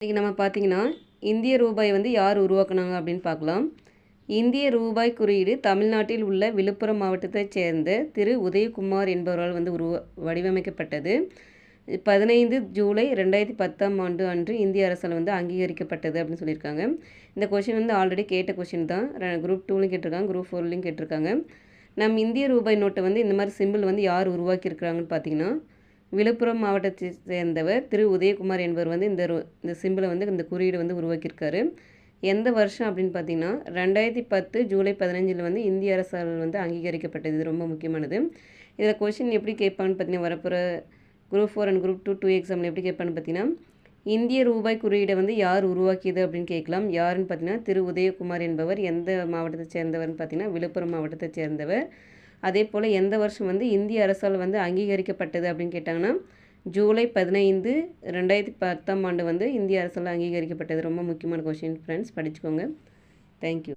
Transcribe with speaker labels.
Speaker 1: இன்றைக்கி நம்ம பார்த்திங்கன்னா இந்திய ரூபாய் வந்து யார் உருவாக்குனாங்க அப்படின்னு பார்க்கலாம். இந்திய ரூபாய் குறியீடு தமிழ்நாட்டில் உள்ள விழுப்புரம் மாவட்டத்தைச் சேர்ந்த திரு உதயகுமார் என்பவரால் வந்து வடிவமைக்கப்பட்டது. 15 ஜூலை 2010 அன்று இந்திய அரசால் வந்து அங்கீகரிக்கப்பட்டது அப்படின்னு சொல்லியிருக்காங்க. இந்த கொஷின் வந்து ஆல்ரெடி கேட்ட கொஷின் தான். குரூப் 2லையும் கேட்டிருக்காங்க, குரூப் 4லையும் கேட்டிருக்காங்க. நம்ம இந்திய ரூபாய் நோட்டை வந்து இந்த மாதிரி சிம்பிள் வந்து யார் உருவாக்கியிருக்கிறாங்கன்னு பார்த்தீங்கன்னா, விழுப்புரம் மாவட்டத்தை சேர்ந்தவர் திரு உதயகுமார் என்பவர் வந்து இந்த சிம்பிளை வந்து இந்த குறியீடு வந்து உருவாக்கியிருக்காரு. எந்த வருஷம் அப்படின்னு பார்த்தீங்கன்னா 2010 ஜூலை 15 வந்து இந்திய அரசால் வந்து அங்கீகரிக்கப்பட்டது. இது ரொம்ப முக்கியமானது. இதில் கொஷின் எப்படி கேட்பான்னு பார்த்தீங்கன்னா, வரப்போகிற குரூப் 4 அண்ட் குரூப் 2 எக்ஸாமில் எப்படி கேட்பான்னு பார்த்தீங்கன்னா, இந்திய ரூபாய் குறியீடை வந்து யார் உருவாக்கியது அப்படின்னு கேட்கலாம். யாருன்னு பார்த்தீங்கன்னா திரு உதயகுமார் என்பவர் எந்த மாவட்டத்தை சேர்ந்தவர்னு பார்த்தீங்கன்னா விழுப்புரம் மாவட்டத்தை சேர்ந்தவர். அதே போல் எந்த வருஷம் வந்து இந்திய அரசால் வந்து அங்கீகரிக்கப்பட்டது அப்படின்னு கேட்டாங்கன்னா, ஜூலை 15 2010 வந்து இந்திய அரசால் அங்கீகரிக்கப்பட்டது. ரொம்ப முக்கியமான கொஷின் ஃப்ரெண்ட்ஸ், படிச்சுக்கோங்க. தேங்க்யூ.